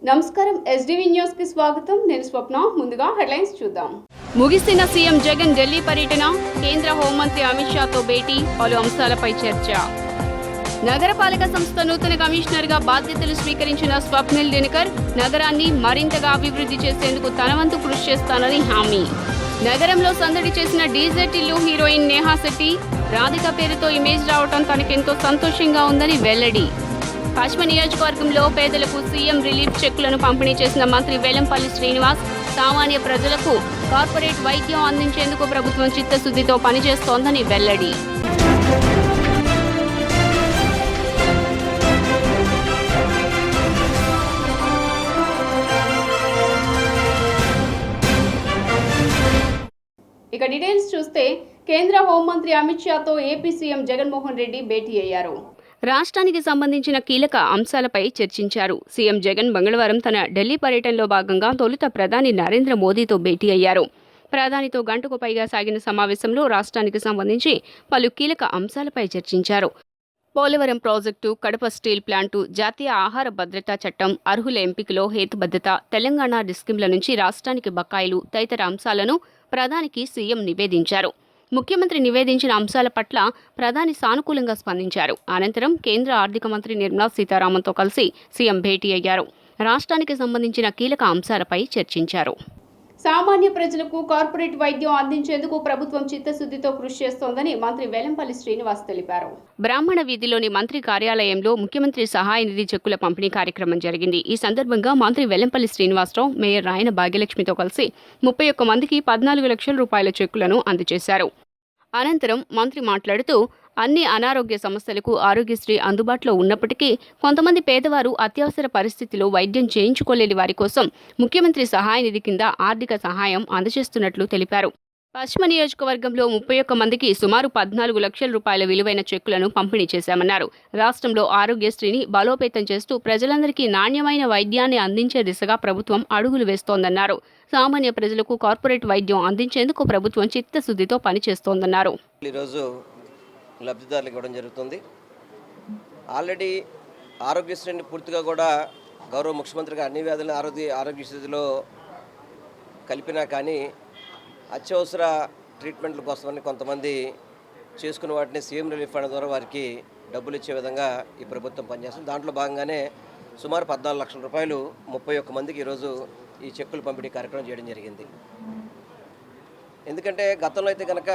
నమస్కారం SDV news కి స్వాగతం. నేను స్వప్న. ముందుగా హెడ్లైన్స్ చూద్దాం. ముగిసిన సీఎం జగన్ ఢిల్లీ పర్యటన, కేంద్ర హోంమంత్రి అమిత్ షాతో భేటీ, పలు అంశాలపై చర్చ. నగరపాలక సంస్థ నూతన కమిషనర్ గా బాధ్యతలు స్వీకరించిన స్వప్నిల్ దినకర్ నగరాన్ని మరింతగా అభివృద్ధి చేసేందుకు తన వంతు కృషి చేస్తానని హామీ. నగరంలో సందడి చేసిన డీజెట్ ఇల్లు హీరోయిన్ నేహా శెట్టి, రాధిక పేరుతో ఇమేజ్ రావడం తనకెంతో సంతోషంగా ఉందని వెల్లడి. పశ్చిమ నియోజకవర్గంలో పేదలకు సీఎం రిలీఫ్ చెక్కులను పంపిణీ చేసిన మంత్రి వెల్లంపల్లి శ్రీనివాస్, సామాన్య ప్రజలకు కార్పొరేట్ వైద్యం అందించేందుకు ప్రభుత్వం చిత్తశుద్ధితో పనిచేస్తోందని వెల్లడి. ఇక డీటెయిల్స్ చూస్తే కేంద్ర హోంమంత్రి అమిత్ షాతో ఏపీ సీఎం జగన్మోహన్ రెడ్డి భేటీ అయ్యారు. రాష్ట్రానికి సంబంధించిన కీలక అంశాలపై చర్చించారు. సీఎం జగన్ మంగళవారం తన ఢిల్లీ పర్యటనలో భాగంగా తొలుత ప్రధాని నరేంద్ర మోదీతో భేటీ అయ్యారు. ప్రధానితో గంటకు పైగా సాగిన సమావేశంలో రాష్ట్రానికి సంబంధించి పలు కీలక అంశాలపై చర్చించారు. Polavaram project, Kadapa steel plant, జాతీయ ఆహార భద్రతా చట్టం, అర్హుల ఎంపికలో హేతుబద్ధత, తెలంగాణ డిస్కింల నుంచి రాష్ట్రానికి బకాయిలు తదితర అంశాలను ప్రధానికి సీఎం నివేదించారు. ముఖ్యమంత్రి నివేదించిన అంశాల పట్ల ప్రధాని సానుకూలంగా స్పందించారు. అనంతరం కేంద్ర ఆర్థిక మంత్రి నిర్మలా సీతారామన్తో కలిసి సీఎం భేటీ అయ్యారు. రాష్ట్రానికి సంబంధించిన కీలక అంశాలపై చర్చించారు. సామాన్య ప్రజలకు కార్పొరేట్ వైద్యం అందించేందుకు ప్రభుత్వం చిత్తశుద్ధితో కృషి చేస్తోందని మంత్రి వెల్లంపల్లి శ్రీనివాస్ తెలిపారు. బ్రాహ్మణ వీధిలోని మంత్రి కార్యాలయంలో ముఖ్యమంత్రి సహాయ నిధి చెక్కుల పంపిణీ కార్యక్రమం జరిగింది. ఈ సందర్భంగా మంత్రి వెల్లంపల్లి శ్రీనివాసరావు, మేయర్ రాయన భాగ్యలక్ష్మితో కలిసి 31 మందికి 14 లక్షల రూపాయల చెక్కులను అందజేశారు. అనంతరం మంత్రి మాట్లాడుతూ, అన్ని అనారోగ్య సమస్యలకు ఆరోగ్యశ్రీ అందుబాటులో ఉన్నప్పటికీ కొంతమంది పేదవారు అత్యవసర పరిస్థితిలో వైద్యం చేయించుకోలేని వారి కోసం ముఖ్యమంత్రి సహాయ నిధి కింద ఆర్థిక సహాయం అందజేస్తున్నట్లు తెలిపారు. పశ్చిమ నియోజకవర్గంలో 31 మందికి సుమారు 14 లక్షల రూపాయల విలువైన చెక్కులను పంపిణీ చేశామన్నారు. రాష్ట్రంలో ఆరోగ్యశ్రీని బలోపేతం చేస్తూ ప్రజలందరికీ నాణ్యమైన వైద్యాన్ని అందించే దిశగా ప్రభుత్వం అడుగులు వేస్తోందన్నారు. సామాన్య ప్రజలకు కార్పొరేట్ వైద్యం అందించేందుకు ప్రభుత్వం చిత్తశుద్ధితో పనిచేస్తోందన్నారు. లబ్ధిదారులకు ఇవ్వడం జరుగుతుంది. ఆల్రెడీ ఆరోగ్యశ్రేణి పూర్తిగా కూడా గౌరవ ముఖ్యమంత్రిగా అన్ని వ్యాధులను ఆరోగ్యశ్రీలో కలిపినా కానీ అత్యవసర ట్రీట్మెంట్ల కోసమని కొంతమంది చేసుకున్న వాటిని సీఎం రిలీఫ్ ఫండ్ ద్వారా వారికి డబ్బులు ఇచ్చే విధంగా ఈ ప్రభుత్వం పనిచేస్తుంది. దాంట్లో భాగంగానే సుమారు 14 లక్షల రూపాయలు 31 మందికి ఈరోజు ఈ చెక్కులు పంపిణీ కార్యక్రమం చేయడం జరిగింది. ఎందుకంటే గతంలో అయితే కనుక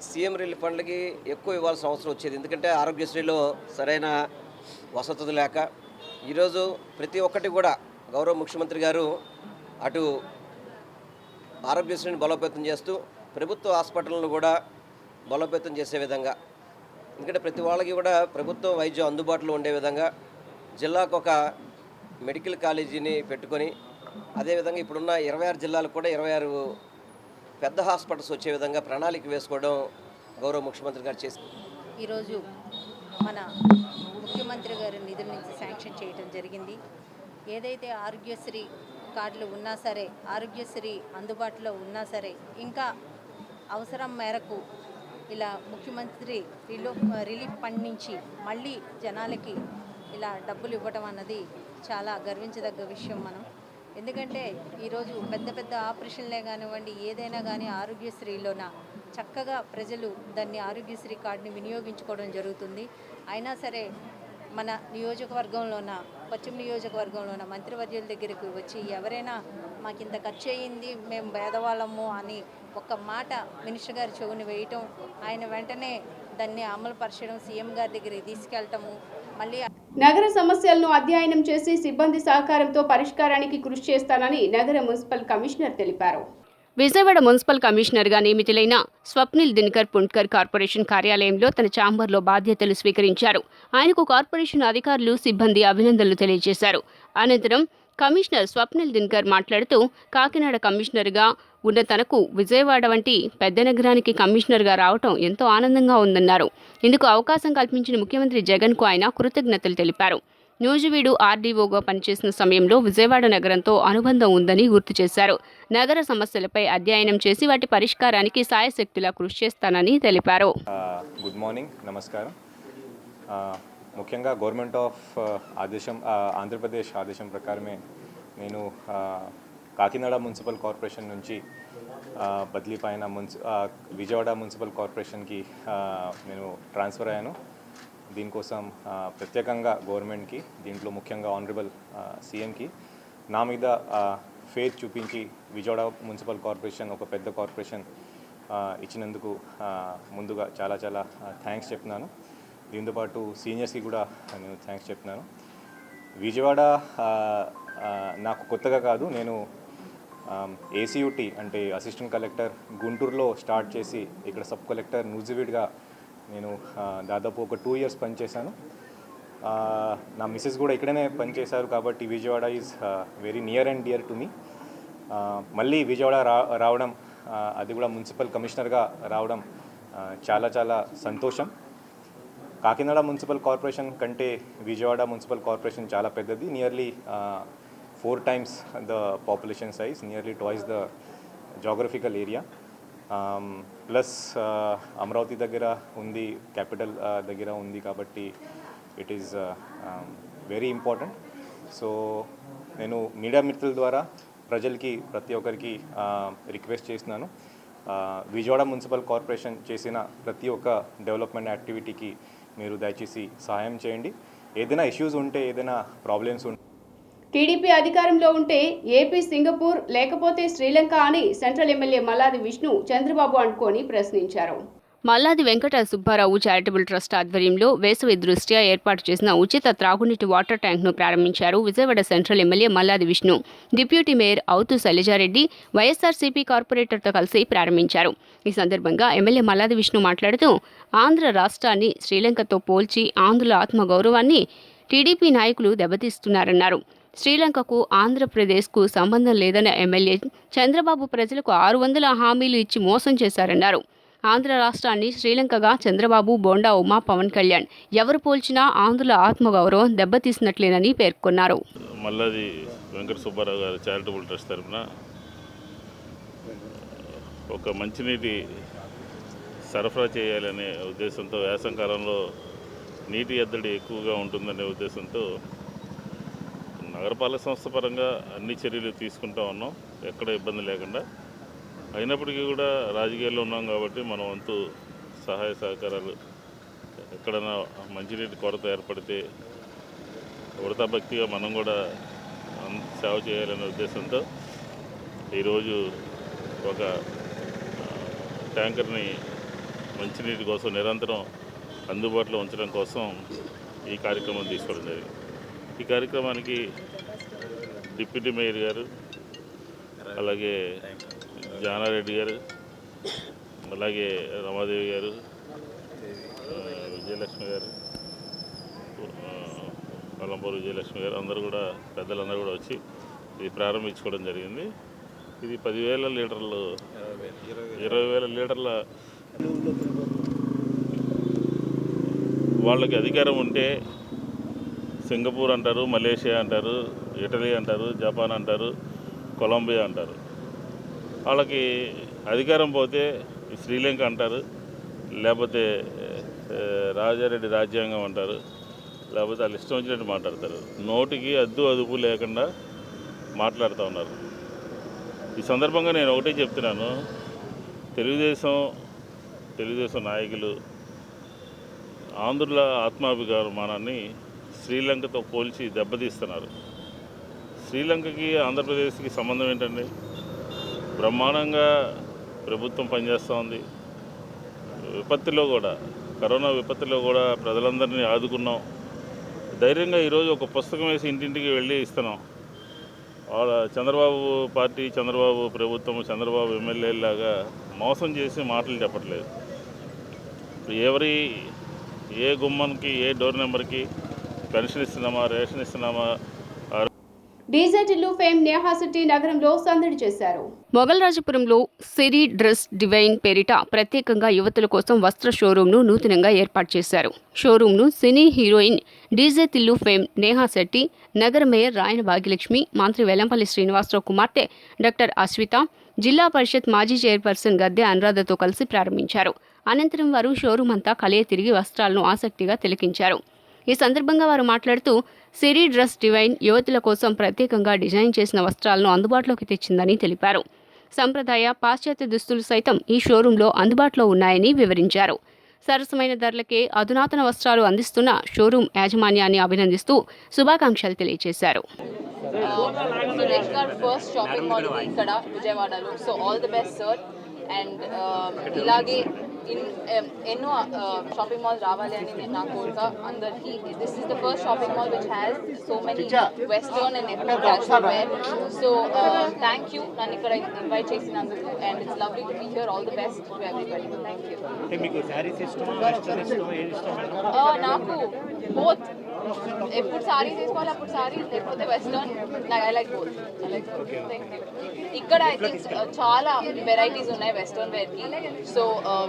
సీఎం రిలీఫ్ ఫండ్లకి ఎక్కువ ఇవ్వాల్సిన అవసరం వచ్చేది. ఎందుకంటే ఆరోగ్యశ్రీలో సరైన వసతులు లేక ఈరోజు ప్రతి ఒక్కటి కూడా గౌరవ ముఖ్యమంత్రి గారు అటు ఆరోగ్యశ్రీని బలోపేతం చేస్తూ ప్రభుత్వ హాస్పిటల్ను కూడా బలోపేతం చేసే విధంగా, ఎందుకంటే ప్రతి వాళ్ళకి కూడా ప్రభుత్వ వైద్యం అందుబాటులో ఉండే విధంగా జిల్లాకు ఒక మెడికల్ కాలేజీని పెట్టుకొని అదేవిధంగా ఇప్పుడున్న 26 జిల్లాలకు కూడా 26 పెద్ద హాస్పిటల్స్ వచ్చే విధంగా ప్రణాళిక వేసుకోవడం గౌరవ ముఖ్యమంత్రి గారు చేసి ఈరోజు మన ముఖ్యమంత్రి గారి నిధుల నుంచి శాంక్షన్ చేయడం జరిగింది. ఏదైతే ఆరోగ్యశ్రీ కార్డులు ఉన్నా సరే, ఆరోగ్యశ్రీ అందుబాటులో ఉన్నా సరే, ఇంకా అవసరం మేరకు ఇలా ముఖ్యమంత్రి రిలీఫ్ ఫండ్ నుంచి మళ్ళీ జనాలకి ఇలా డబ్బులు ఇవ్వడం అన్నది చాలా గర్వించదగ్గ విషయం. ఎందుకంటే ఈరోజు పెద్ద పెద్ద ఆపరేషన్లే కానివ్వండి, ఏదైనా కానీ ఆరోగ్యశ్రీలోన చక్కగా ప్రజలు దాన్ని ఆరోగ్యశ్రీ కార్డుని వినియోగించుకోవడం జరుగుతుంది. అయినా సరే మన నియోజకవర్గంలోన, పశ్చిమ నియోజకవర్గంలోన మంత్రివర్యుల దగ్గరికి వచ్చి ఎవరైనా మాకు ఇంత ఖర్చు అయ్యింది, మేము పేదవాళ్ళము అని ఒక మాట మినిస్టర్ గారి చెవుని వేయటం, ఆయన వెంటనే దాన్ని అమలుపరచడం, సీఎం గారి దగ్గరికి తీసుకెళ్ళటము, మళ్ళీ నగర సమస్యలను అధ్యయనం చేసి సిబ్బంది సహకారంతో పరిష్కారానికి కృషి చేస్తానని నగర మున్సిపల్ కమిషనర్ తెలిపారు. విజయవాడ మున్సిపల్ కమిషనర్గా నియమితులైన స్వప్నిల్ దినకర్ పుంట్కర్ కార్పొరేషన్ కార్యాలయంలో తన ఛాంబర్లో బాధ్యతలు స్వీకరించారు. ఆయనకు కార్పొరేషన్ అధికారులు, సిబ్బంది అభినందనలు తెలియజేశారు. అనంతరం కమిషనర్ స్వప్నిల్ దినకర్ మాట్లాడుతూ, కాకినాడ కమిషనర్గా ఉన్న తనకు విజయవాడ వంటి పెద్ద నగరానికి కమిషనర్గా రావటం ఎంతో ఆనందంగా ఉందన్నారు. ఇందుకు అవకాశం కల్పించిన ముఖ్యమంత్రి జగన్కు ఆయన కృతజ్ఞతలు తెలిపారు. నూజివీడు ఆర్డీఓగా పనిచేసిన సమయంలో విజయవాడ నగరంతో అనుబంధం ఉందని గుర్తు చేశారు. నగర సమస్యలపై అధ్యయనం చేసి వాటి పరిష్కారానికి సాయశక్తులా కృషి చేస్తానని తెలిపారు. గుడ్ మార్నింగ్, నమస్కారం. ముఖ్యంగా గవర్నమెంట్ ఆఫ్ ఆదేశం ఆంధ్రప్రదేశ్ ఆదేశం ప్రకారమే నేను కాకినాడ మున్సిపల్ కార్పొరేషన్ నుంచి బదిలీ పైన విజయవాడ మున్సిపల్ కార్పొరేషన్కి నేను ట్రాన్స్ఫర్ అయ్యాను. దీనికోసం ప్రత్యేకంగా గవర్నమెంట్కి, దీంట్లో ముఖ్యంగా ఆనరబుల్ సీఎంకి నా మీద ఫేత్ చూపించి విజయవాడ మున్సిపల్ కార్పొరేషన్ ఒక పెద్ద కార్పొరేషన్ ఇచ్చినందుకు ముందుగా చాలా చాలా థ్యాంక్స్ చెప్తున్నాను. దీంతోపాటు సీనియర్స్కి కూడా నేను థ్యాంక్స్ చెప్తున్నాను. విజయవాడ నాకు కొత్తగా కాదు. నేను ఏసీయూటీ అంటే అసిస్టెంట్ కలెక్టర్ గుంటూరులో స్టార్ట్ చేసి ఇక్కడ సబ్ కలెక్టర్ నూజివీడ్గా నేను దాదాపు ఒక 2 years పనిచేశాను. నా మిస్సెస్ కూడా ఇక్కడనే పనిచేశారు కాబట్టి Vijayawada is very near and dear to me. మళ్ళీ విజయవాడ రావడం, అది కూడా మున్సిపల్ కమిషనర్గా రావడం చాలా చాలా సంతోషం. కాకినాడ మున్సిపల్ కార్పొరేషన్ కంటే విజయవాడ మున్సిపల్ కార్పొరేషన్ చాలా పెద్దది. Nearly 4 times the population size, nearly twice the geographical area. Plus Amaravati దగ్గర ఉంది, క్యాపిటల్ దగ్గర ఉంది కాబట్టి it is very important. So నేను మీడియా మిత్రుల ద్వారా ప్రజలకి ప్రతి ఒక్కరికి రిక్వెస్ట్ చేస్తున్నాను, విజయవాడ మున్సిపల్ కార్పొరేషన్ చేసిన ప్రతి ఒక్క డెవలప్మెంట్ యాక్టివిటీకి మీరు దయచేసి సహాయం చేయండి. ఏదైనా ఇష్యూస్ ఉంటే, ఏదైనా ప్రాబ్లమ్స్ ఉంటే. టీడీపీ అధికారంలో ఉంటే ఏపీ సింగపూర్ లేకపోతే శ్రీలంక అని సెంట్రల్ ఎమ్మెల్యే మల్లాది విష్ణు చంద్రబాబు అనుకోని ప్రశ్నించారు. మల్లాది వెంకట సుబ్బారావు చారిటబుల్ ట్రస్ట్ ఆధ్వర్యంలో వేసవి దృష్ట్యా ఏర్పాటు చేసిన ఉచిత త్రాగునీటి వాటర్ ట్యాంక్ను ప్రారంభించారు Vijayawada central MLA Malladi Vishnu. Deputy mayor అవుతు శైలజారెడ్డి వైఎస్ఆర్సీపీ కార్పొరేటర్తో కలిసి ప్రారంభించారు. ఈ సందర్భంగా ఎమ్మెల్యే మల్లాది విష్ణు మాట్లాడుతూ ఆంధ్ర రాష్ట్రాన్ని శ్రీలంకతో పోల్చి ఆంధ్రుల ఆత్మగౌరవాన్ని టీడీపీ నాయకులు దెబ్బతీస్తున్నారన్నారు. శ్రీలంకకు ఆంధ్రప్రదేశ్కు సంబంధం లేదన్న ఎమ్మెల్యే చంద్రబాబు ప్రజలకు 600 హామీలు ఇచ్చి మోసం చేశారన్నారు. ఆంధ్ర రాష్ట్రాన్ని శ్రీలంకగా చంద్రబాబు, బోండా ఉమా, పవన్ కళ్యాణ్ ఎవరు పోల్చినా ఆంధ్రుల ఆత్మగౌరవం దెబ్బతీసినట్లేనని పేర్కొన్నారు. మల్లాది వెంకట సుబ్బారావు గారి చారిటబుల్ ట్రస్ట్ తరఫున ఒక మంచినీటి సరఫరా చేయాలనే ఉద్దేశంతో, వేసవికాలంలో నీటి ఎద్దడి ఎక్కువగా ఉంటుందనే ఉద్దేశంతో నగరపాలక సంస్థ పరంగా అన్ని చర్యలు తీసుకుంటూ ఉన్నాం, ఎక్కడ ఇబ్బంది లేకుండా. అయినప్పటికీ కూడా రాజకీయాల్లో ఉన్నాం కాబట్టి మన వంతు సహాయ సహకారాలు, ఎక్కడైనా మంచినీటి కొరత ఏర్పడితే వృతాభక్తిగా మనం కూడా సేవ చేయాలనే ఉద్దేశంతో ఈరోజు ఒక ట్యాంకర్ని మంచినీటి కోసం నిరంతరం అందుబాటులో ఉంచడం కోసం ఈ కార్యక్రమం తీసుకోవడం జరిగింది. ఈ కార్యక్రమానికి డిప్యూటీ మేయర్ గారు, అలాగే జానారెడ్డి గారు, అలాగే రమాదేవి గారు, విజయలక్ష్మి గారు, పల్లంపూర్ విజయలక్ష్మి గారు, అందరూ కూడా పెద్దలందరూ కూడా వచ్చి ఇది ప్రారంభించుకోవడం జరిగింది. ఇది 10,000 లీటర్లు, 20,000 లీటర్ల. వాళ్ళకి అధికారం ఉంటే సింగపూర్ అంటారు, మలేషియా అంటారు, ఇటలీ అంటారు, జపాన్ అంటారు, కొలంబియా అంటారు. వాళ్ళకి అధికారం పోతే శ్రీలంక అంటారు, లేకపోతే రాజారెడ్డి రాజ్యాంగం అంటారు, లేకపోతే వాళ్ళు ఇష్టం వచ్చినట్టు మాట్లాడతారు. నోటికి అద్దు అదుపు లేకుండా మాట్లాడుతూ ఉన్నారు. ఈ సందర్భంగా నేను ఒకటే చెప్తున్నాను, తెలుగుదేశం నాయకులు ఆంధ్రుల ఆత్మాభిమానాన్ని శ్రీలంకతో పోల్చి దెబ్బతీస్తున్నారు. శ్రీలంకకి ఆంధ్రప్రదేశ్కి సంబంధం ఏంటండి? బ్రహ్మాండంగా ప్రభుత్వం పనిచేస్తూ ఉంది. విపత్తులో కూడా, కరోనా విపత్తులో కూడా ప్రజలందరినీ ఆదుకున్నాం. ధైర్యంగా ఈరోజు ఒక పుస్తకం వేసి ఇంటింటికి వెళ్ళి ఇస్తున్నాం. వాళ్ళ చంద్రబాబు పార్టీ, చంద్రబాబు ప్రభుత్వం, చంద్రబాబు ఎమ్మెల్యేలాగా మోసం చేసి మాటలు చెప్పట్లేదు. ఏ గుమ్మానికి, ఏ డోర్ నెంబర్కి పెన్షన్ ఇస్తున్నామా, రేషన్ ఇస్తున్నామా. డీజేటిల్లు ఫేమ్ నేహా సిటీ నగరంలో సందడి చేశారు. మొగల్రాజపురంలో సిరి డ్రెస్ డివైన్ పేరిట ప్రత్యేకంగా యువతుల కోసం వస్త్ర షోరూంను నూతనంగా ఏర్పాటు చేశారు. షోరూంను సినీ హీరోయిన్ డీజేటిల్లు ఫేమ్ నేహా శెట్టి, నగర మేయర్ రాయన భాగ్యలక్ష్మి, మంత్రి వెల్లంపల్లి శ్రీనివాసరావు కుమార్తె డాక్టర్ అశ్విత, జిల్లా పరిషత్ మాజీ చైర్పర్సన్ గద్దె అనురాధతో కలిసి ప్రారంభించారు. అనంతరం వారు షోరూం అంతా కలియ తిరిగి వస్త్రాలను ఆసక్తిగా తిలకించారు. ఈ సందర్భంగా వారు మాట్లాడుతూ సిరి డ్రెస్ డివైన్ యువతుల కోసం ప్రత్యేకంగా డిజైన్ చేసిన వస్త్రాలను అందుబాటులోకి తెచ్చిందని తెలిపారు. సంప్రదాయ పాశ్చాత్య దుస్తులు సైతం ఈ షోరూంలో అందుబాటులో ఉన్నాయని వివరించారు. సరసమైన ధరలకే అధునాతన వస్త్రాలు అందిస్తున్న షోరూం యాజమాన్యాన్ని అభినందిస్తూ శుభాకాంక్షలు తెలియజేశారు. సురేష్ గారు ఫస్ట్ షాపింగ్ మాల్ ఇక్కడ విజయవాడలో. So all the best sir. And ఇలాగే ఎన్నో షాపింగ్ మాల్స్ రావాలి అని నా కోరిక అందరికీ. This is the first shopping mall which has so many western and ethnic casual wear. So thank you నన్ను ఇక్కడ ఇన్వైట్ చేసినందుకు. And it's lovely to be here. All the best to everybody. Thank you. నాకు both. ఎప్పుడు సారీ తీసుకోవాలి అప్పుడు సారీ, లేకపోతే western. I like both. Thank you. ఇక్కడ I think చాలా వెరైటీస్ ఉన్నాయి వెస్టర్న్ వేర్కి. సో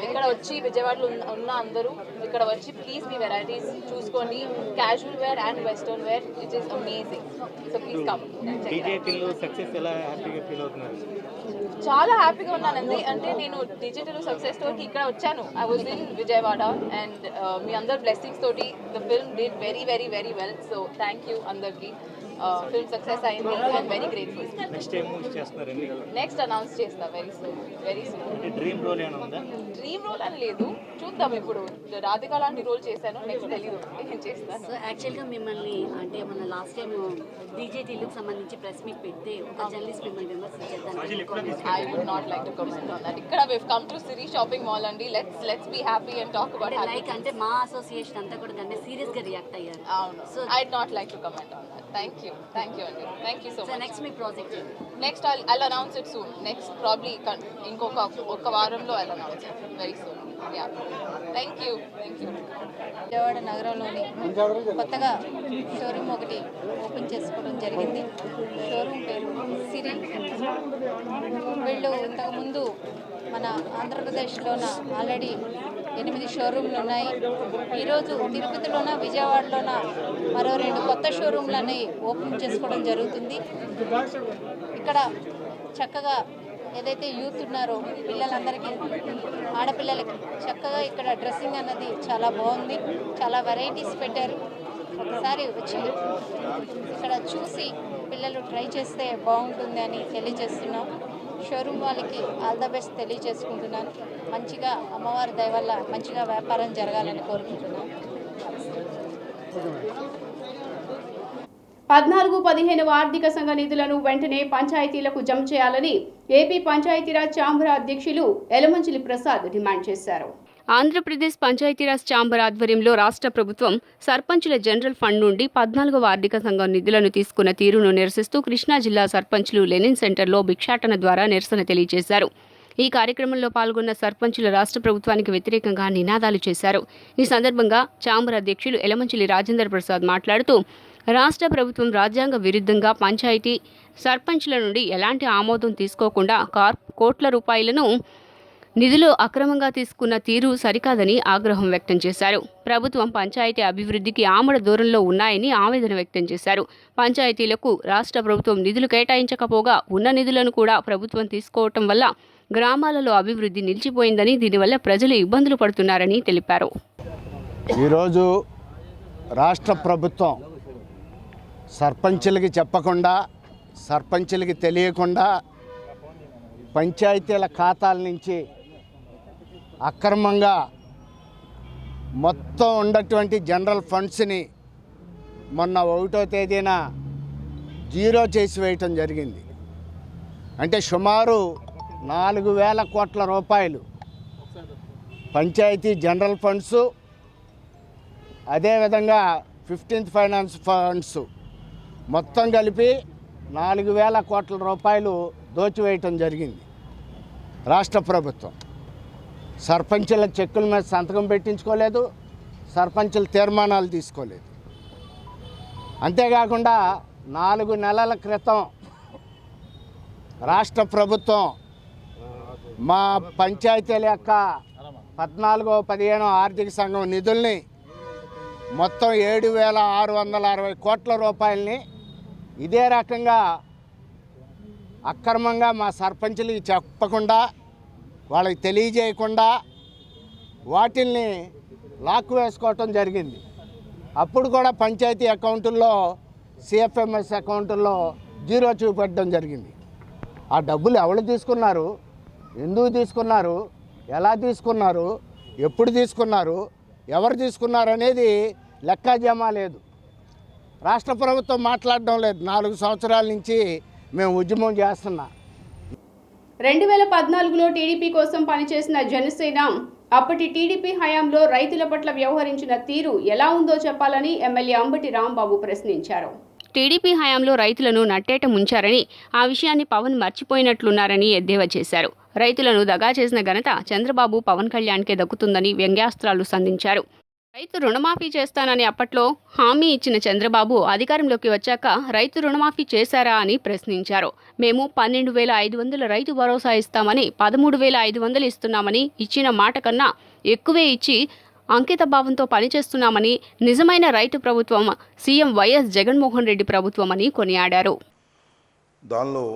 ఇక్కడ వచ్చి విజయవాడలో ఉన్న అందరూ ఇక్కడ వచ్చి ప్లీజ్ మీ వెరైటీస్ చూసుకోండి. Casual wear and western wear which is amazing. So please come. చాలా హ్యాపీగా ఉన్నానండి. అంటే నేను డిజిటల్ సక్సెస్ తోటి ఇక్కడ వచ్చాను. I was in Vijayawada and మీ అందరు బ్లెస్సింగ్స్ తోటి the film did very very very well. So thank you అందరికీ. ఫిల్మ్ సక్సెస్ అయింది. I'm very grateful. Next announce చేస్తా very soon. Very soon. Dream role అని లేదు, చూద్దాం. ఇప్పుడు రాధిక లాంటి రోల్ చేశాను, నెక్స్ట్ తెలీదు ఏం చేస్తాను. సో యాక్చువల్గా మిమ్మల్ని అంటే మన లాస్ట్ టైం డీజేటీలకు సంబంధించి ప్రెస్ మీట్ పెడితే ఒక జర్నలిస్ట్ మిమ్మల్ని విమర్శించేద్దాం. I would not like to comment on that. ఇక్కడ we've come to Siri shopping mall అండి. Let's be happy and talk about happy. Like అంటే మా అసోసియేషన్ అంతా కూడా దాన్ని సీరియస్ గా రియాక్ట్ అయ్యారు. అవును. So I'd not like to comment on that. Thank you అండి. Thank you so much. Next me project Next I'll announce it soon. Next probably ఇంకొక వారంలో I'll announce it very soon. Yeah. Thank you. Vijayawada నగరంలోని కొత్తగా showroom ఒకటి open చేసుకోవడం జరిగింది. Showroom పేరు సిరి. వీళ్ళు ఇంతకుముందు మన ఆంధ్రప్రదేశ్లోన ఆల్రెడీ 8 షోరూమ్లు ఉన్నాయి. ఈరోజు తిరుపతిలోన విజయవాడలోన మరో 2 కొత్త షోరూమ్లని ఓపెన్ చేసుకోవడం జరుగుతుంది. ఇక్కడ చక్కగా ఏదైతే యూత్ ఉన్నారో పిల్లలందరికీ, ఆడపిల్లలకి చక్కగా ఇక్కడ డ్రెస్సింగ్ అన్నది చాలా బాగుంది. చాలా వెరైటీస్ పెట్టారు. ఒకసారి వచ్చి ఇక్కడ చూసి పిల్లలు ట్రై చేస్తే బాగుంటుంది అని తెలియజేస్తున్నాం. షోరూమ్ వాళ్ళకి ఆల్ ద బెస్ట్ తెలియజేసుకుంటున్నాను. మంచిగా అమ్మవారి దయ వల్ల మంచిగా వ్యాపారం జరగాలని కోరుకుంటున్నాను. 14-15వ ఆర్థిక సంఘ నిధులను వెంటనే పంచాయతీలకు జమ చేయాలని ఏపీ పంచాయతీరాజ్ ఛాంబర్ అధ్యక్షులు ఎలమంచిలి ప్రసాద్ డిమాండ్ చేశారు. ఆంధ్రప్రదేశ్ పంచాయతీరాజ్ ఛాంబర్ ఆధ్వర్యంలో రాష్ట్ర ప్రభుత్వం సర్పంచుల జనరల్ ఫండ్ నుండి 14వ ఆర్థిక సంఘం నిధులను తీసుకున్న తీరును నిరసిస్తూ కృష్ణా జిల్లా సర్పంచులు లెనిన్ సెంటర్లో భిక్షాటన ద్వారా నిరసన తెలియజేశారు. ఈ కార్యక్రమంలో పాల్గొన్న సర్పంచులు రాష్ట్ర ప్రభుత్వానికి వ్యతిరేకంగా నినాదాలు చేశారు. ఈ సందర్భంగా ఛాంబర్ అధ్యక్షులు ఎలమంచిలి రాజేందర్ ప్రసాద్ మాట్లాడుతూ రాష్ట్ర ప్రభుత్వం రాజ్యాంగ విరుద్ధంగా పంచాయతీ సర్పంచ్ల నుండి ఎలాంటి ఆమోదం తీసుకోకుండా కోట్ల రూపాయలను నిధులు అక్రమంగా తీసుకున్న తీరు సరికాదని ఆగ్రహం వ్యక్తం చేశారు. ప్రభుత్వం పంచాయతీ అభివృద్ధికి ఆమడ దూరంలో ఉన్నాయని ఆవేదన వ్యక్తం చేశారు. పంచాయతీలకు రాష్ట్ర ప్రభుత్వం నిధులు కేటాయించకపోగా ఉన్న నిధులను కూడా ప్రభుత్వం తీసుకోవటం వల్ల గ్రామాలలో అభివృద్ధి నిలిచిపోయిందని, దీనివల్ల ప్రజలు ఇబ్బందులు పడుతున్నారని తెలిపారు. ఈరోజు రాష్ట్ర ప్రభుత్వం సర్పంచులకి చెప్పకుండా, సర్పంచులకి తెలియకుండా పంచాయతీల ఖాతాల నుంచి అక్రమంగా మొత్తం ఉన్నటువంటి జనరల్ ఫండ్స్ని మొన్న 1వ తేదీన జీరో చేసి వేయటం జరిగింది. అంటే సుమారు 4,000 కోట్ల రూపాయలు పంచాయతీ జనరల్ ఫండ్స్, అదేవిధంగా 15th ఫైనాన్స్ ఫండ్స్ మొత్తం కలిపి 4,000 కోట్ల రూపాయలు దోచివేయటం జరిగింది రాష్ట్ర ప్రభుత్వం. సర్పంచుల చెక్కుల మీద సంతకం పెట్టించుకోలేదు, సర్పంచుల తీర్మానాలు తీసుకోలేదు. అంతేకాకుండా 4 నెలల క్రితం రాష్ట్ర ప్రభుత్వం మా పంచాయతీల యొక్క 14-15 ఆర్థిక సంఘం నిధుల్ని మొత్తం 7,660 కోట్ల రూపాయలని ఇదే రకంగా అక్రమంగా మా సర్పంచులకి చెప్పకుండా, వాళ్ళకి తెలియజేయకుండా వాటిల్ని లాక్కు వేసుకోవటం జరిగింది. అప్పుడు కూడా పంచాయతీ అకౌంటుల్లో సిఎఫ్ఎంఎస్ అకౌంటుల్లో జీరో చూపెట్టడం జరిగింది. ఆ డబ్బులు ఎవరు తీసుకున్నారు, ఎందుకు తీసుకున్నారు, ఎలా తీసుకున్నారు, ఎప్పుడు తీసుకున్నారు, ఎవరు తీసుకున్నారు అనేది లెక్కాజమా లేదు. రాష్ట్ర ప్రభుత్వం మాట్లాడడం లేదు. 4 సంవత్సరాల నుంచి మేము ఉద్యమం చేస్తున్నాం. 2014లో టీడీపీ కోసం పనిచేసిన జనసేన అప్పటి టీడీపీ హయాంలో రైతుల పట్ల వ్యవహరించిన తీరు ఎలా ఉందో చెప్పాలని ఎమ్మెల్యే అంబటి రాంబాబు ప్రశ్నించారు. టీడీపీ హయాంలో రైతులను నట్టేట ముంచారని, ఆ విషయాన్ని పవన్ మర్చిపోయినట్లున్నారని ఎద్దేవా చేశారు. రైతులను దగా చేసిన ఘనత చంద్రబాబు, పవన్ కళ్యాణ్కే దక్కుతుందని వ్యంగ్యాస్త్రాలు సంధించారు. రైతు రుణమాఫీ చేస్తానని అప్పట్లో హామీ ఇచ్చిన చంద్రబాబు అధికారంలోకి వచ్చాక రైతు రుణమాఫీ చేశారా అని ప్రశ్నించారు. మేము 12,500 రైతు భరోసా ఇస్తామని 13,500 ఇస్తున్నామని, ఇచ్చిన మాట కన్నా ఎక్కువే ఇచ్చి అంకిత భావంతో పనిచేస్తున్నామని, నిజమైన రైతు ప్రభుత్వం సీఎం వైఎస్ జగన్మోహన్ రెడ్డి ప్రభుత్వమని కొనియాడారు. దానిలో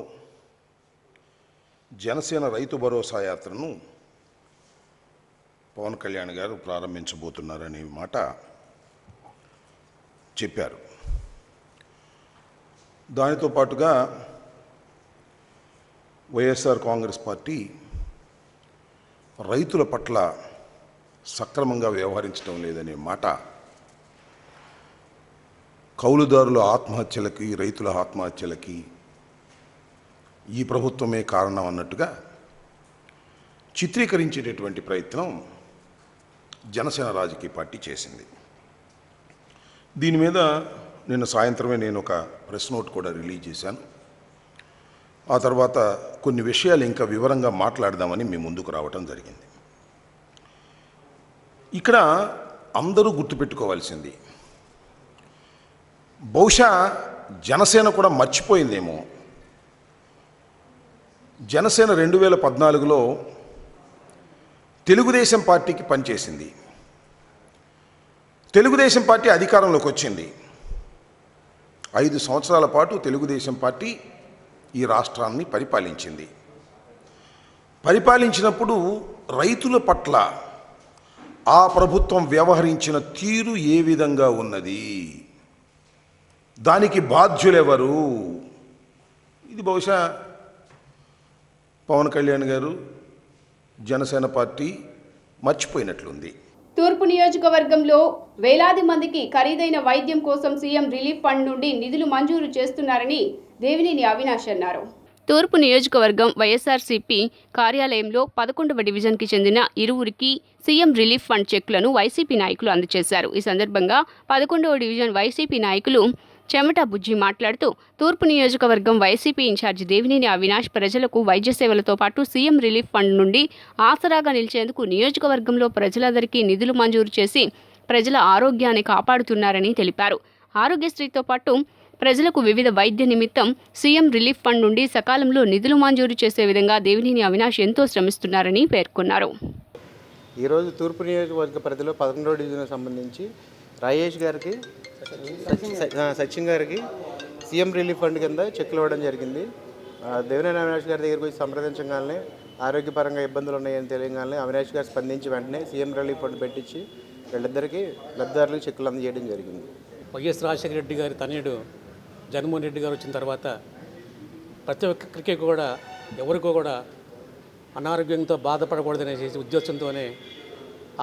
జనసేన రైతు భరోసా యాత్రను పవన్ కళ్యాణ్ గారు ప్రారంభించబోతున్నారనే మాట చెప్పారు. దానితో పాటుగా వైఎస్ఆర్ కాంగ్రెస్ పార్టీ రైతుల పట్ల సక్రమంగా వ్యవహరించడం లేదనే మాట, కౌలుదారుల ఆత్మహత్యలకి, రైతుల ఆత్మహత్యలకి ఈ ప్రభుత్వమే కారణం అన్నట్టుగా చిత్రీకరించేటటువంటి ప్రయత్నం జనసేన రాజకీయ పార్టీ చేసింది. దీని మీద నిన్న సాయంత్రమే నేను ఒక ప్రెస్ నోట్ కూడా రిలీజ్ చేశాను. ఆ తర్వాత కొన్ని విషయాలు ఇంకా వివరంగా మాట్లాడదామని మీ ముందుకు రావటం జరిగింది. ఇక్కడ అందరూ గుర్తుపెట్టుకోవాల్సింది, బహుశా జనసేన కూడా మర్చిపోయిందేమో, జనసేన 2014లో తెలుగుదేశం పార్టీకి పనిచేసింది. తెలుగుదేశం పార్టీ అధికారంలోకి వచ్చింది. 5 సంవత్సరాల పాటు తెలుగుదేశం పార్టీ ఈ రాష్ట్రాన్ని పరిపాలించింది. పరిపాలించినప్పుడు రైతుల పట్ల ఆ ప్రభుత్వం వ్యవహరించిన తీరు ఏ విధంగా ఉన్నది, దానికి బాధ్యులెవరు, ఇది బహుశా పవన్ కళ్యాణ్ గారు, జనసేన పార్టీ మర్చిపోయినట్లుంది. తూర్పు నియోజకవర్గంలో వేలాది మందికి ఖరీదైన వైద్యం కోసం సీఎం రిలీఫ్ ఫండ్ నుండి నిధులు మంజూరు చేస్తున్నారని దేవినేని అవినాష్ అన్నారు. తూర్పు నియోజకవర్గం వైఎస్ఆర్సీపీ కార్యాలయంలో 11వ డివిజన్కి చెందిన ఇరువురికి సీఎం రిలీఫ్ ఫండ్ చెక్కులను వైసీపీ నాయకులు అందజేశారు. ఈ సందర్భంగా 11వ డివిజన్ వైసీపీ నాయకులు చెమట బుజ్జి మాట్లాడుతూ, తూర్పు నియోజకవర్గం వైసీపీ ఇన్ఛార్జి దేవినేని అవినాష్ ప్రజలకు వైద్య సేవలతో పాటు సీఎం రిలీఫ్ ఫండ్ నుండి ఆసరాగా నిలిచేందుకు నియోజకవర్గంలో ప్రజలందరికీ నిధులు మంజూరు చేసి ప్రజల ఆరోగ్యాన్ని కాపాడుతున్నారని తెలిపారు. ఆరోగ్యశ్రీతో పాటు ప్రజలకు వివిధ వైద్య నిమిత్తం సీఎం రిలీఫ్ ఫండ్ నుండి సకాలంలో నిధులు మంజూరు చేసే విధంగా దేవినేని అవినాష్ ఎంతో శ్రమిస్తున్నారని పేర్కొన్నారు. ఈరోజు తూర్పు నియోజకవర్గ పరిధిలో 11వ డివిజన్కి సంబంధించి రాజేష్ గారికి, సచిన్ గారికి సీఎం రిలీఫ్ ఫండ్ కింద చెక్కులు ఇవ్వడం జరిగింది. దేవినేని అవినాష్ గారి దగ్గరికి వచ్చి సంప్రదించగానే ఆరోగ్యపరంగా ఇబ్బందులు ఉన్నాయని తెలియగానే అవినాష్ గారు స్పందించి వెంటనే సీఎం రిలీఫ్ ఫండ్ పెట్టించి వీళ్ళిద్దరికీ లబ్ధిదారులకు చెక్కులు అందజేయడం జరిగింది. వైఎస్ రాజశేఖర రెడ్డి గారి తనయుడు జగన్మోహన్ రెడ్డి గారు వచ్చిన తర్వాత ప్రతి ఒక్కరికి కూడా ఎవరికో కూడా అనారోగ్యంతో బాధపడకూడదనే ఉద్దేశంతోనే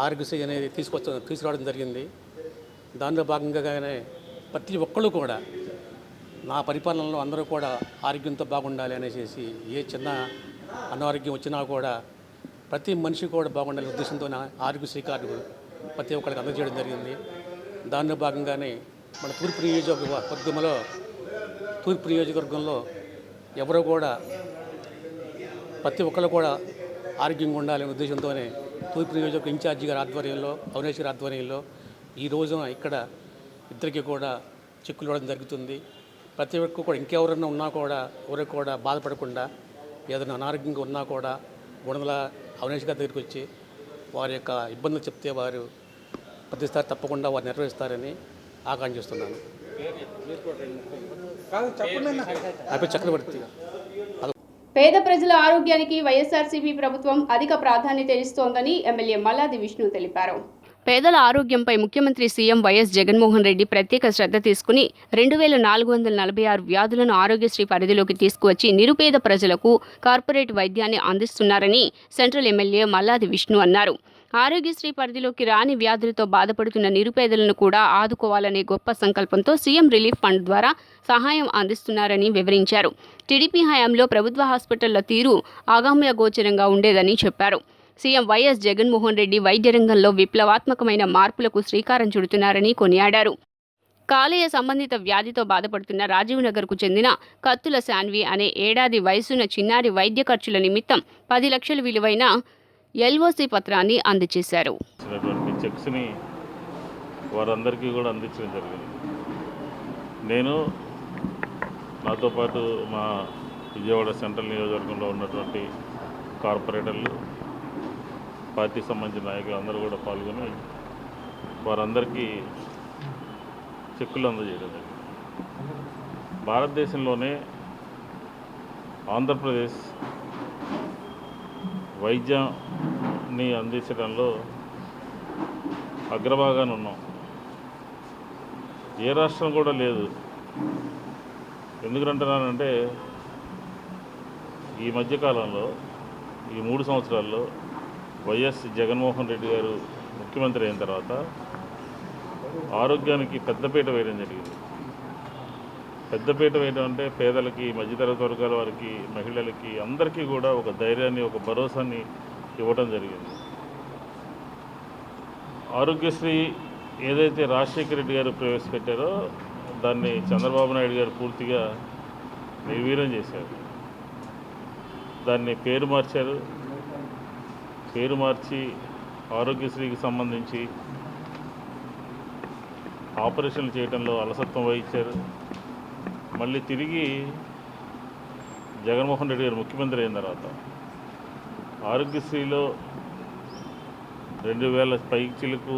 ఆరోగ్యశ్రీ అనేది తీసుకురావడం జరిగింది. దానిలో భాగంగానే ప్రతి ఒక్కళ్ళు కూడా నా పరిపాలనలో అందరూ కూడా ఆరోగ్యంతో బాగుండాలి అనేసి ఏ చిన్న అనారోగ్యం వచ్చినా కూడా ప్రతి మనిషి కూడా బాగుండాలనే ఉద్దేశంతో ఆరోగ్యశ్రీ కార్డు ప్రతి ఒక్కరికి అందజేయడం జరిగింది. దానిలో భాగంగానే మన తూర్పు నియోజకవర్గంలో ఎవరో కూడా ప్రతి ఒక్కరు కూడా ఆరోగ్యంగా ఉండాలనే ఉద్దేశంతోనే తూర్పు నియోజకవర్గ ఇన్ఛార్జి గారి ఆధ్వర్యంలో, అవినాష్ గారి ఆధ్వర్యంలో ఈ రోజున ఇక్కడ ఇద్దరికి కూడా చెక్కులు ఇవ్వడం జరుగుతుంది. ప్రతి ఒక్కరు కూడా ఇంకెవరన్నా ఉన్నా కూడా ఎవరికి కూడా బాధపడకుండా ఏదైనా అనారోగ్యంగా ఉన్నా కూడా గుణదల అవినాష్ గారి దగ్గరికి వచ్చి వారి యొక్క ఇబ్బందులు చెప్తే వారు ప్రతిసారి తప్పకుండా వారు నెరవేరుస్తారని ఆకాంక్షిస్తున్నాను. చక్రవర్తి. పేద ప్రజల ఆరోగ్యానికి వైఎస్ఆర్సీపీ ప్రభుత్వం అధిక ప్రాధాన్యత ఇస్తోందని ఎమ్మెల్యే మల్లాది విష్ణు తెలిపారు. పేదల ఆరోగ్యంపై ముఖ్యమంత్రి సీఎం వైఎస్ జగన్మోహన్ రెడ్డి ప్రత్యేక శ్రద్ధ తీసుకుని 2446 వ్యాధులను ఆరోగ్యశ్రీ పరిధిలోకి తీసుకువచ్చి నిరుపేద ప్రజలకు కార్పొరేట్ వైద్యాన్ని అందిస్తున్నారని సెంట్రల్ ఎమ్మెల్యే మల్లాది విష్ణు అన్నారు. ఆరోగ్యశ్రీ పరిధిలోకి రాని వ్యాధులతో బాధపడుతున్న నిరుపేదలను కూడా ఆదుకోవాలనే గొప్ప సంకల్పంతో సీఎం రిలీఫ్ ఫండ్ ద్వారా సహాయం అందిస్తున్నారని వివరించారు. టీడీపీ హయాంలో ప్రభుత్వ హాస్పిటళ్ల తీరు అగమ్యగోచరంగా ఉండేదని చెప్పారు. సీఎం వైఎస్ జగన్మోహన్ రెడ్డి వైద్య రంగంలో విప్లవాత్మకమైన మార్పులకు శ్రీకారం చుడుతున్నారని కొనియాడారు. కాలేయ సంబంధిత వ్యాధితో బాధపడుతున్న రాజీవ్ నగర్కు చెందిన కత్తుల శాన్వి అనే ఏడాది వయసున్న చిన్నారి వైద్య ఖర్చుల నిమిత్తం 10 లక్షల విలువైన ఎల్ఓసి పత్రాన్ని అందజేశారు. చెక్స్ని వారందరికీ కూడా అందించడం జరిగింది. నేను నాతో పాటు మా విజయవాడ సెంట్రల్ నియోజకవర్గంలో ఉన్నటువంటి కార్పొరేటర్లు, పార్టీ సంబంధించిన నాయకులు అందరూ కూడా పాల్గొని వారందరికీ చెక్కులు అందజేయడం జరిగింది. భారతదేశంలోనే ఆంధ్రప్రదేశ్ వైద్యాన్ని అందించడంలో అగ్రభాగాన ఉన్నాం. ఏ రాష్ట్రం కూడా లేదు. ఎందుకంటున్నానంటే ఈ మధ్యకాలంలో ఈ 3 సంవత్సరాల్లో వైఎస్ జగన్మోహన్ రెడ్డి గారు ముఖ్యమంత్రి అయిన తర్వాత ఆరోగ్యానికి పెద్దపీట వేయడం జరిగింది. పెద్దపీట వేయడం అంటే పేదలకి, మధ్యతరగతి వర్గాల వారికి, మహిళలకి అందరికీ కూడా ఒక ధైర్యాన్ని, ఒక భరోసాని ఇవ్వడం జరిగింది. ఆరోగ్యశ్రీ ఏదైతే రాజశేఖర రెడ్డి గారు ప్రవేశపెట్టారో దాన్ని చంద్రబాబు నాయుడు గారు పూర్తిగా నిర్వీర్యం చేశారు. దాన్ని పేరు మార్చారు. పేరు మార్చి ఆరోగ్యశ్రీకి సంబంధించి ఆపరేషన్లు చేయడంలో అలసత్వం వహించారు. మళ్ళీ తిరిగి జగన్మోహన్ రెడ్డి గారు ముఖ్యమంత్రి అయిన తర్వాత ఆరోగ్యశ్రీలో 2000 పైచిలకు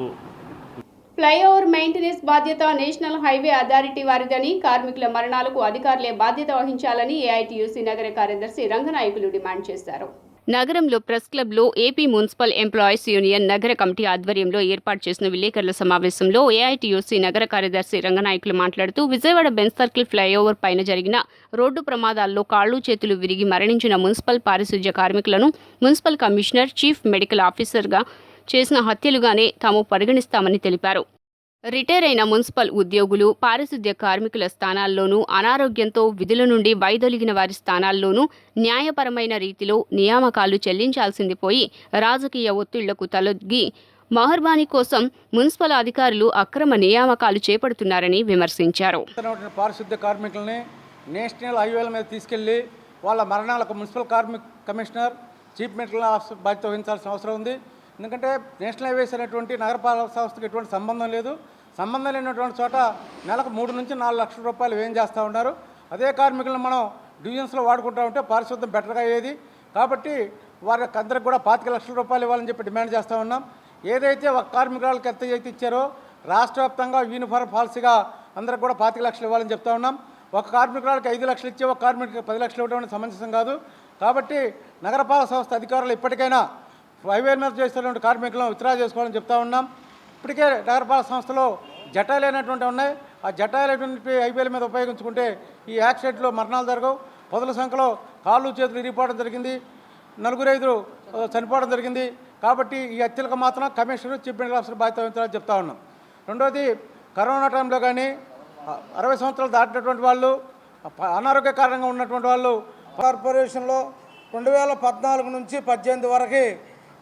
ఫ్లైఓవర్ మెయింటెనెన్స్ బాధ్యత నేషనల్ హైవే అథారిటీ వారిదని, కార్మికుల మరణాలకు అధికారులే బాధ్యత వహించాలని ఏఐటీయూసీ నగర కార్యదర్శి రంగనాయకులు డిమాండ్ చేశారు. నగరంలో ప్రెస్ క్లబ్లో ఏపీ మున్సిపల్ ఎంప్లాయీస్ యూనియన్ నగర కమిటీ ఆధ్వర్యంలో ఏర్పాటు చేసిన విలేకరుల సమావేశంలో ఏఐటీయూసీ నగర కార్యదర్శి రంగనాయకులు మాట్లాడుతూ, విజయవాడ బెంజ్ సర్కిల్ ఫ్లైఓవర్ పైన జరిగిన రోడ్డు ప్రమాదాల్లో కాళ్లు చేతులు విరిగి మరణించిన మున్సిపల్ పారిశుధ్య కార్మికులను మున్సిపల్ కమిషనర్, చీఫ్ మెడికల్ ఆఫీసర్గా చేసిన హత్యలుగానే తాము పరిగణిస్తామని తెలిపారు. రిటైర్ అయిన మున్సిపల్ ఉద్యోగులు, పారిశుద్ధ్య కార్మికుల స్థానాల్లోనూ, అనారోగ్యంతో విధుల నుండి వైదొలిగిన వారి స్థానాల్లోనూ న్యాయపరమైన రీతిలో నియామకాలు చెల్లించాల్సింది పోయి రాజకీయ ఒత్తిళ్లకు తలొగ్గి మహర్బానీ కోసం మున్సిపల్ అధికారులు అక్రమ నియామకాలు చేపడుతున్నారని విమర్శించారు. పారిశుద్ధ్య కార్మికుల్ని నేషనల్ హైవేల మీద తీసుకెళ్లి వాళ్ళ మరణాలకు municipal commissioner, chief medical officer బాధ్యత వహించాల్సిన అవసరం ఉంది. ఎందుకంటే నేషనల్ హైవేస్ అనేటువంటి నగరపాలక సంస్థకు ఎటువంటి సంబంధం లేదు. సంబంధం లేనటువంటి చోట నెలకు 3 నుంచి 4 లక్షల రూపాయలు వ్యయం చేస్తూ ఉన్నారు. అదే కార్మికులను మనం డివిజన్స్లో వాడుకుంటూ ఉంటే పారిశుద్ధ్యం బెటర్గా అయ్యేది. కాబట్టి వారికి అందరికి కూడా 25 లక్షల రూపాయలు ఇవ్వాలని చెప్పి డిమాండ్ చేస్తూ ఉన్నాం. ఏదైతే ఒక కార్మికురాలకు ఎంత అయితే ఇచ్చారో రాష్ట్ర వ్యాప్తంగా యూనిఫామ్ పాలసీగా అందరికి కూడా 25 లక్షలు ఇవ్వాలని చెప్తా ఉన్నాం. ఒక కార్మికురాలకు 5 లక్షలు ఇచ్చే ఒక కార్మికుడికి 10 లక్షలు ఇవ్వడం సమంజసం కాదు. కాబట్టి నగరపాలక సంస్థ అధికారులు ఇప్పటికైనా హైవే మీద చేస్తున్నటువంటి కార్మికులను విత్డ్రా చేసుకోవాలని చెప్తా ఉన్నాం. ఇప్పటికే నగరపాలక సంస్థలో జటాలైనటువంటి ఉన్నాయి. ఆ జటాలైనటువంటి హైవేల మీద ఉపయోగించుకుంటే ఈ యాక్సిడెంట్లో మరణాలు జరగవు. పదుల సంఖ్యలో కాళ్ళు చేతులు ఇరిగిపోవడం జరిగింది. 4-5 చనిపోవడం జరిగింది. కాబట్టి ఈ హత్యలకు మాత్రం కమిషనర్, చీఫ్ మెడికల్ ఆఫీసర్ బాధ్యత వహించాలని చెప్తా ఉన్నాం. రెండోది, కరోనా టైంలో కానీ 60 సంవత్సరాలు దాటినటువంటి వాళ్ళు, అనారోగ్య కారణంగా ఉన్నటువంటి వాళ్ళు కార్పొరేషన్లో 2014 నుంచి 18 వరకు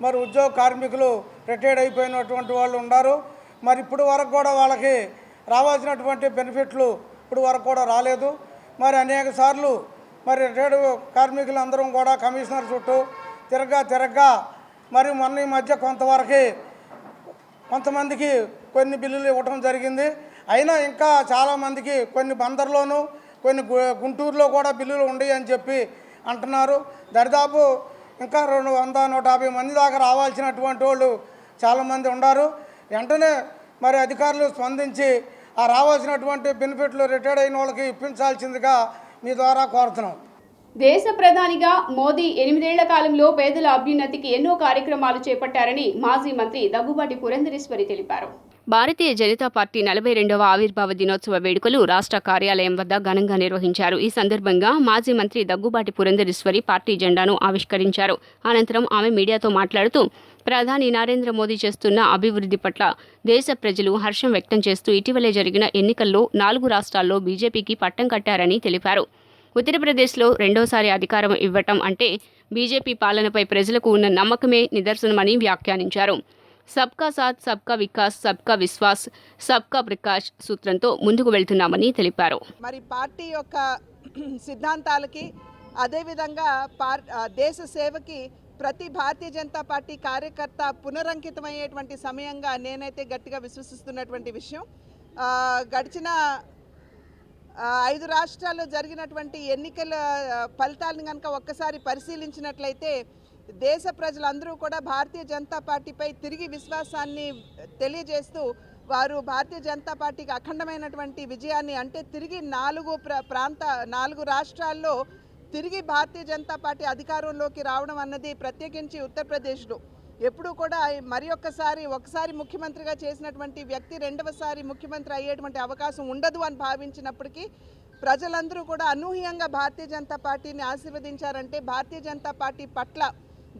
మరి ఉద్యోగ కార్మికులు రిటైర్డ్ అయిపోయినటువంటి వాళ్ళు ఉన్నారు. మరి ఇప్పుడు వరకు కూడా వాళ్ళకి రావాల్సినటువంటి బెనిఫిట్లు ఇప్పుడు వరకు కూడా రాలేదు. మరి అనేక సార్లు మరి రిటైర్డ్ కార్మికులు అందరం కూడా కమిషనర్ చుట్టూ తిరగ్గా మరి మొన్న ఈ మధ్య కొంతమందికి కొన్ని బిల్లులు ఇవ్వటం జరిగింది. అయినా ఇంకా చాలామందికి కొన్ని బందర్లోనూ కొన్ని గుంటూరులో కూడా బిల్లులు ఉన్నాయి అని చెప్పి అంటున్నారు. దరిదాపు ఇంకా 100-150 మంది దాకా రావాల్సినటువంటి వాళ్ళు చాలామంది ఉన్నారు. వెంటనే మరి అధికారులు స్పందించి ఆ రావాల్సినటువంటి బెనిఫిట్లు రిటైర్డ్ అయిన వాళ్ళకి ఇప్పించాల్సిందిగా మీ ద్వారా కోరుతున్నాం. దేశ ప్రధానిగా మోదీ 8 ఏళ్ల కాలంలో పేదల అభ్యున్నతికి ఎన్నో కార్యక్రమాలు చేపట్టారని మాజీ మంత్రి దగ్గుబాటి పురంధరేశ్వరి తెలిపారు. భారతీయ జనతా పార్టీ 42వ ఆవిర్భావ దినోత్సవ వేడుకలు రాష్ట్ర కార్యాలయం వద్ద ఘనంగా నిర్వహించారు. ఈ సందర్భంగా మాజీ మంత్రి దగ్గుబాటి పురంధరేశ్వరి పార్టీ జెండాను ఆవిష్కరించారు. అనంతరం ఆమె మీడియాతో మాట్లాడుతూ ప్రధాని నరేంద్ర మోదీ చేస్తున్న అభివృద్ధి పట్ల దేశ ప్రజలు హర్షం వ్యక్తం చేస్తూ ఇటీవలే జరిగిన ఎన్నికల్లో 4 రాష్ట్రాల్లో బీజేపీకి పట్టం కట్టారని తెలిపారు. ఉత్తరప్రదేశ్లో రెండోసారి అధికారం ఇవ్వటం అంటే బీజేపీ పాలనపై ప్రజలకు ఉన్న నమ్మకమే నిదర్శనమని వ్యాఖ్యానించారు. సబ్కా సాథ్, సబ్కా వికాస్, సబ్కా విశ్వాస్, సబ్కా ప్రకాష్ సూత్రంతో ముందుకు వెళ్తున్నామని తెలిపారు. మరి పార్టీ యొక్క సిద్ధాంతాలకి అదేవిధంగా దేశ సేవకి ప్రతి భారతీయ జనతా పార్టీ కార్యకర్త పునరంకితమయ్యేటువంటి సమయంగా నేనైతే గట్టిగా విశ్వసిస్తున్నటువంటి విషయం. గడిచిన 5 రాష్ట్రాల్లో జరిగినటువంటి ఎన్నికల ఫలితాలను కనుక ఒక్కసారి పరిశీలించినట్లయితే దేశ ప్రజలందరూ కూడా భారతీయ జనతా పార్టీపై తిరిగి విశ్వాసాన్ని తెలియజేస్తూ వారు భారతీయ జనతా పార్టీకి అఖండమైనటువంటి విజయాన్ని అంటే తిరిగి 4 రాష్ట్రాల్లో తిరిగి భారతీయ జనతా పార్టీ అధికారంలోకి రావడం అన్నది ప్రత్యేకించి ఉత్తరప్రదేశ్లో ఎప్పుడూ కూడా ఒకసారి ముఖ్యమంత్రిగా చేసినటువంటి వ్యక్తి రెండవసారి ముఖ్యమంత్రి అయ్యేటువంటి అవకాశం ఉండదు అని భావించినప్పటికీ ప్రజలందరూ కూడా అనూహ్యంగా భారతీయ జనతా పార్టీని ఆశీర్వదించారంటే భారతీయ జనతా పార్టీ పట్ల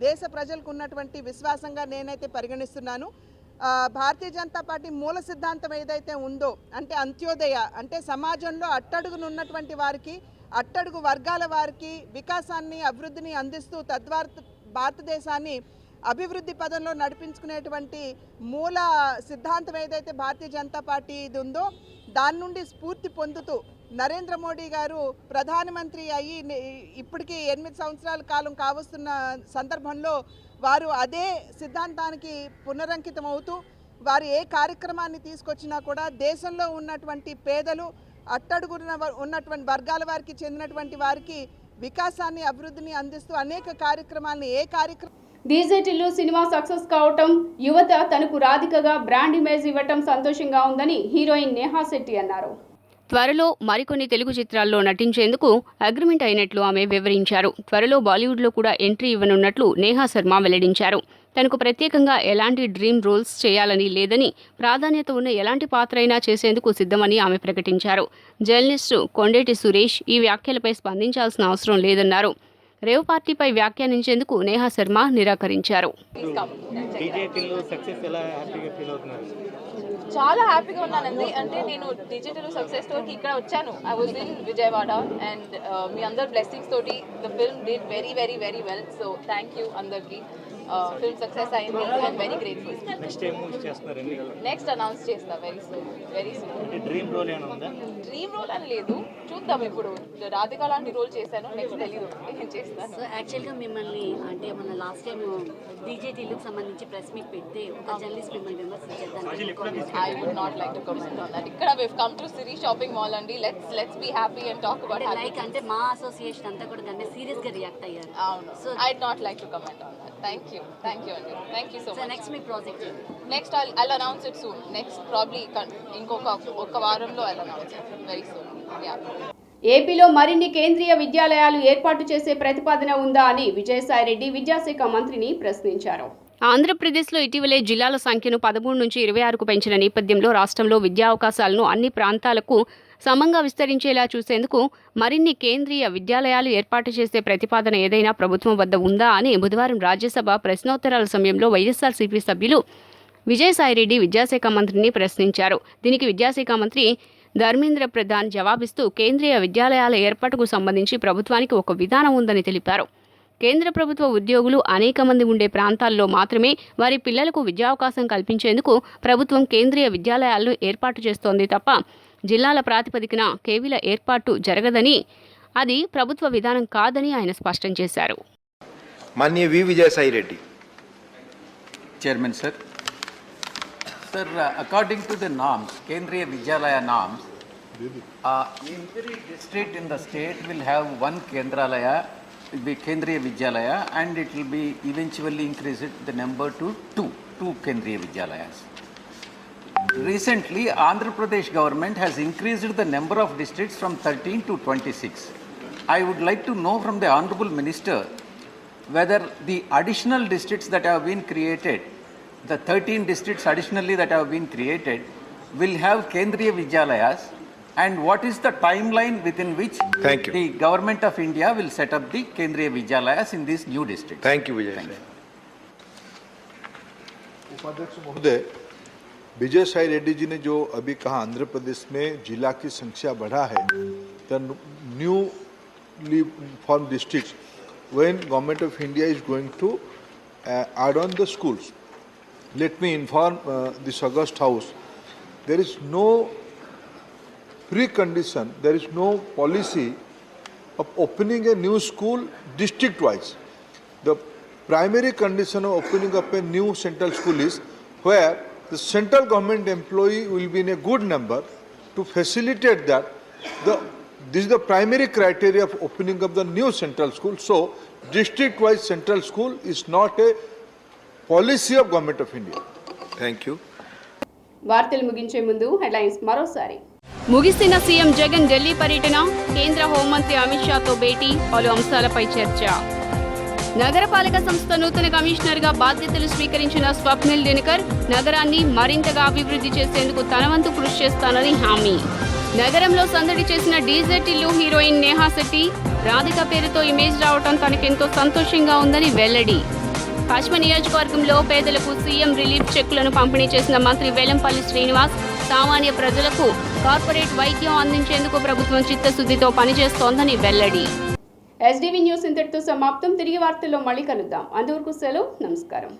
దేశ ప్రజలకు ఉన్నటువంటి విశ్వాసంగా నేనైతే పరిగణిస్తున్నాను. భారతీయ జనతా పార్టీ మూల సిద్ధాంతం ఏదైతే ఉందో అంటే అంత్యోదయ అంటే సమాజంలో అట్టడుగునున్నటువంటి వారికి అట్టడుగు వర్గాల వారికి వికాసాన్ని అభివృద్ధిని అందిస్తూ తద్వారా భారతదేశాన్ని అభివృద్ధి పదంలో నడిపించుకునేటువంటి మూల సిద్ధాంతం ఏదైతే భారతీయ జనతా పార్టీ ఇది ఉందో దాని నుండి స్ఫూర్తి పొందుతూ నరేంద్ర మోడీ గారు ప్రధానమంత్రి అయ్యి ఇప్పటికీ 8 సంవత్సరాల కాలం కావస్తున్న సందర్భంలో వారు అదే సిద్ధాంతానికి పునరంకితం అవుతూ వారు ఏ కార్యక్రమాన్ని తీసుకొచ్చినా కూడా దేశంలో ఉన్నటువంటి పేదలు అట్టడుగున ఉన్నటువంటి వర్గాల వారికి చెందినటువంటి వారికి వికాసాన్ని అభివృద్ధిని అందిస్తూ అనేక కార్యక్రమాలను డీజేటిల్లు సినిమా సక్సెస్ కావటం యువత తనకు రాధికగా బ్రాండ్ ఇమేజ్ ఇవ్వటం సంతోషంగా ఉందని హీరోయిన్ నేహా శెట్టి అన్నారు. త్వరలో మరికొన్ని తెలుగు చిత్రాల్లో నటించేందుకు అగ్రిమెంట్ అయినట్లు ఆమె వివరించారు. త్వరలో బాలీవుడ్లో కూడా ఎంట్రీ ఇవ్వనున్నట్లు నేహా శర్మ వెల్లడించారు. తనకు ప్రత్యేకంగా ఎలాంటి డ్రీమ్ రోల్స్ చేయాలని లేదని, ప్రాధాన్యత ఉన్న ఎలాంటి పాత్ర అయినా చేసేందుకు సిద్ధమని ఆమె ప్రకటించారు. జర్నలిస్టు కొండేటి సురేష్ ఈ వ్యాఖ్యలపై స్పందించాల్సిన అవసరం లేదన్నారు. రేవ్ పార్టీపై వ్యాఖ్యానించేందుకు నేహా శర్మ నిరాకరించారు. చాలా హ్యాపీగా ఉన్నానండి. అంటే నేను డిజిటల్ సక్సెస్ తోటి ఇక్కడ వచ్చాను. I was in Vijayawada and మీ అందరి బ్లెస్సింగ్స్ తోటి the film did very very very well. So thank you అందరికి. ఫిల్మ్ సక్సెస్ అయింది. I'm very grateful. Next announce చేస్తా వెరీ సూన్. డ్రీమ్ రోల్ అని లేదు, చూద్దాం. ఇప్పుడు రాధిక లాంటి రోల్ చేశాను, నెక్స్ట్ తెలియదు నేను చేస్తాను. సో యాక్చువల్గా మిమ్మల్ని అంటే మన లాస్ట్ టైం డీజేటీలకు సంబంధించి ప్రెస్ మీట్ పెడితే ఒక జర్నలిస్ట్ మిమ్మల్ని విమర్శించారు. I would not like to comment on that. Ikkada we've come to Siri shopping mall andi. Let's be happy and talk about happy. Like ante ma association anta kuda ganne serious ga react ayyaru. So I'd not like to comment on that. Thank you andi. Thank you so much. So next me project. Next I'll announce it soon. Next probably inkoka varamlo I'll announce it very soon. Yeah. ఏపీలో మరిన్ని కేంద్రీయ విద్యాలయాలు ఏర్పాటు చేసే ప్రతిపాదన ఉందా అని విజయసాయిరెడ్డి విద్యాశాఖ మంత్రిని ప్రశ్నించారు. ఆంధ్రప్రదేశ్లో ఇటీవలే జిల్లాల సంఖ్యను 13 నుంచి 26కు పెంచిన నేపథ్యంలో రాష్ట్రంలో విద్యా అవకాశాలను అన్ని ప్రాంతాలకు సమంగా విస్తరించేలా చూసేందుకు మరిన్ని కేంద్రీయ విద్యాలయాలు ఏర్పాటు చేసే ప్రతిపాదన ఏదైనా ప్రభుత్వం వద్ద ఉందా అని బుధవారం రాజ్యసభ ప్రశ్నోత్తరాల సమయంలో వైఎస్ఆర్సీపీ సభ్యులు విజయసాయిరెడ్డి విద్యాశాఖ మంత్రిని ప్రశ్నించారు. దీనికి విద్యాశాఖ మంత్రి ధర్మేంద్ర ప్రధాన్ జవాబిస్తూ కేంద్రీయ విద్యాలయాల ఏర్పాటుకు సంబంధించి ప్రభుత్వానికి ఒక విధానం ఉందని తెలిపారు. కేంద్ర ప్రభుత్వ ఉద్యోగులు అనేక మంది ఉండే ప్రాంతాల్లో మాత్రమే వారి పిల్లలకు విద్యావకాశం కల్పించేందుకు ప్రభుత్వం కేంద్రీయ విద్యాలయాలను ఏర్పాటు చేస్తోంది తప్ప జిల్లాల ప్రాతిపదికన కేవీల ఏర్పాటు జరగదని, అది ప్రభుత్వ విధానం కాదని ఆయన స్పష్టం చేశారు. మాన్య V Vijayasai Reddy chairman sir. According to the norms, Kendriya Vidyalaya norms, every district in the state will have one Kendralaya, will be Kendriya Vidyalaya, and it will be eventually increased the number to two Kendriya Vidyalayas. Recently, Andhra Pradesh government has increased the number of districts from 13 to 26. I would like to know from the Honorable Minister whether the additional districts that have been created, the 13 districts additionally that have been created, will have Kendriya Vidyalayas, and what is the timeline within which the Government of India will set up the Kendriya Vidyalayas in these new districts? Thank you, Vijay. उपाध्यक्ष महोदय, विजय साई रेड्डी जी ने जो अभी कहा आंध्र प्रदेश में जिला की संख्या बढ़ा है, the newly formed districts, when Government of India is going to add on the schools. Let me inform this August House, there is no precondition, there is no policy of opening a new school district-wise. The primary condition of opening up a new central school is where the central government employee will be in a good number. To facilitate that, this is the primary criteria of opening up the new central school. So, district-wise central school is not a policy of Government of India. Thank you. వార్తలు ముగించే ముందు headlines మరోసారి. ముగిసిన CM Jagan Delhi పర్యటన, కేంద్ర హోంమంత్రి అమిత్ షాతో భేటీ, పలు అంశాలపై చర్చ. నగరపాలక సంస్థ నూతన కమిషనర్గా బాధ్యతలు స్వీకరించిన స్వప్నిల్ దినకర్, నగరాన్ని మరింతగా అభివృద్ధి చేసేందుకు తన వంతు కృషి చేస్తానని హామీ. నగరంలో సందడి చేసిన డీజేటిల్లు హీరోయిన్ నేహా శెట్టి, రాధిక పేరుతో ఇమేజ్ రావడం తనకెంతో సంతోషంగా ఉందని వెల్లడి. పశ్చిమ నియోజకవర్గంలో పేదలకు సీఎం రిలీఫ్ చెక్కులను పంపిణీ చేసిన మంత్రి వెల్లంపల్లి శ్రీనివాస్, సామాన్య ప్రజలకు కార్పొరేట్ వైద్యం అందించేందుకు ప్రభుత్వం చిత్తశుద్ధితో పనిచేస్తోందని వెల్లడి. SDV న్యూస్ ఇంతటితో సమాప్తం. తిరిగి వార్తల్లో మళ్ళీ కలుద్దాం. అంతవరకు సెలవు. నమస్కారం.